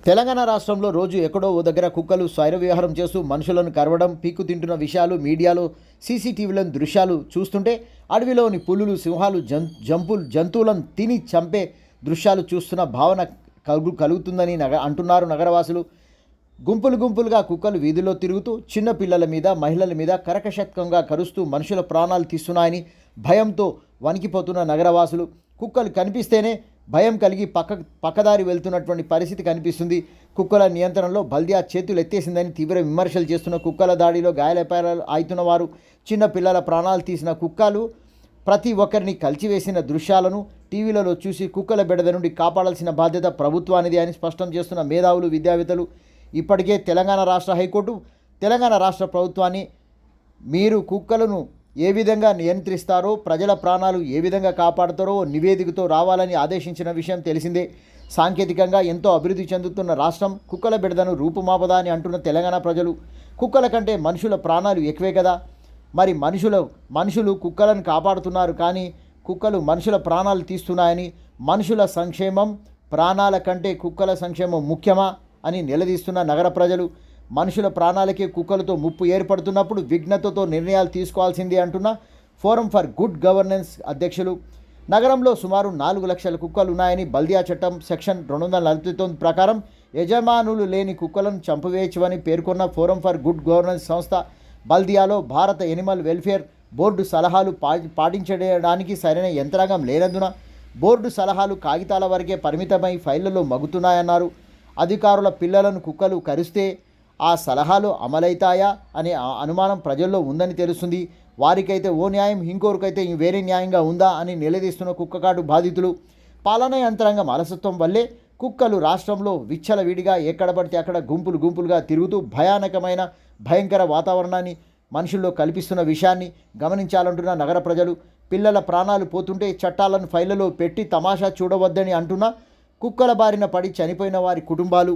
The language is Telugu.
తెలంగాణ రాష్ట్రంలో రోజు ఎక్కడో ఓ దగ్గర కుక్కలు స్వైర విహారం చేస్తూ మనుషులను కరవడం, పీక్కు తింటున్న విషయాలు మీడియాలో సీసీటీవీలోని దృశ్యాలు చూస్తుంటే అడవిలోని పులులు, సింహాలు, జంతువులను తిని చంపే దృశ్యాలు చూస్తున్న భావన కలుగుతుందని అంటున్నారు నగరవాసులు. గుంపులుగా కుక్కలు వీధిలో తిరుగుతూ చిన్న పిల్లల మీద, మహిళల మీద కరకశత్కంగా కరుస్తూ మనుషుల ప్రాణాలు తీస్తున్నాయని భయంతో వణికిపోతున్న నగరవాసులు. కుక్కలు కనిపిస్తేనే భయం కలిగి పక్కదారి వెళ్తున్నటువంటి పరిస్థితి కనిపిస్తుంది. కుక్కల నియంత్రణలో బల్దియా చేతులు ఎత్తేసిందని తీవ్ర విమర్శలు చేస్తున్న కుక్కల దాడిలో అవుతున్న వారు, చిన్న పిల్లల ప్రాణాలు తీసిన కుక్కలు ప్రతి ఒక్కరిని కలిచివేసిన దృశ్యాలను టీవీలలో చూసి కుక్కల బెడద నుండి కాపాడాల్సిన బాధ్యత ప్రభుత్వానిది అని స్పష్టం చేస్తున్న మేధావులు, విద్యావేత్తలు. ఇప్పటికే తెలంగాణ రాష్ట్ర హైకోర్టు తెలంగాణ రాష్ట్ర ప్రభుత్వాన్ని మీరు కుక్కలను ఏ విధంగా నియంత్రిస్తారో, ప్రజల ప్రాణాలు ఏ విధంగా కాపాడుతారో నివేదికతో రావాలని ఆదేశించిన విషయం తెలిసిందే. సాంకేతికంగా ఎంతో అభివృద్ధి చెందుతున్న రాష్ట్రం కుక్కల బెడదను రూపుమాపదా అని అంటున్న తెలంగాణ ప్రజలు. కుక్కల కంటే మనుషుల ప్రాణాలు ఎక్కువే కదా. మరి మనుషులు కుక్కలను కాపాడుతున్నారు, కానీ కుక్కలు మనుషుల ప్రాణాలు తీస్తున్నాయని, మనుషుల సంక్షేమం ప్రాణాల కంటే కుక్కల సంక్షేమం ముఖ్యమా అని నిలదీస్తున్న నగర ప్రజలు. మనుషుల ప్రాణాలకే కుక్కలతో ముప్పు ఏర్పడుతున్నప్పుడు విఘ్నతతో నిర్ణయాలు తీసుకోవాల్సిందే అంటున్న ఫోరం ఫర్ గుడ్ గవర్నెన్స్ అధ్యక్షులు. నగరంలో సుమారు 4 లక్షల కుక్కలు ఉన్నాయని బల్దియా చట్టం సెక్షన్ 249 ప్రకారం యజమానులు లేని కుక్కలను చంపవేయవని పేర్కొన్న ఫోరం ఫర్ గుడ్ గవర్నెన్స్ సంస్థ బల్దియాలో భారత ఎనిమల్ వెల్ఫేర్ బోర్డు సలహాలు పాటించడానికి సరైన యంత్రాంగం లేనందున బోర్డు సలహాలు కాగితాల వరకే పరిమితమై ఫైళ్లలో మగ్గుతున్నాయన్నారు. అధికారుల పిల్లలను కుక్కలు కరిస్తే ఆ సలహాలు అమలవుతాయా అనే అనుమానం ప్రజల్లో ఉందని తెలుస్తుంది. వారికైతే ఓ న్యాయం, ఇంకొకరికైతే వేరే న్యాయంగా ఉందా అని నిలదీస్తున్న కుక్కకాటు బాధితులు. పాలనా యంత్రాంగం అలసత్వం వల్లే కుక్కలు రాష్ట్రంలో విచ్చలవిడిగా ఎక్కడ పడితే అక్కడ గుంపులుగా తిరుగుతూ భయంకర వాతావరణాన్ని మనుషుల్లో కల్పిస్తున్న విషయాన్ని గమనించాలంటున్న నగర ప్రజలు. పిల్లల ప్రాణాలు పోతుంటే చట్టాలను ఫైళ్లలో పెట్టి తమాషా చూడవద్దని అంటున్న కుక్కల బారిన పడి చనిపోయిన వారి కుటుంబాలు.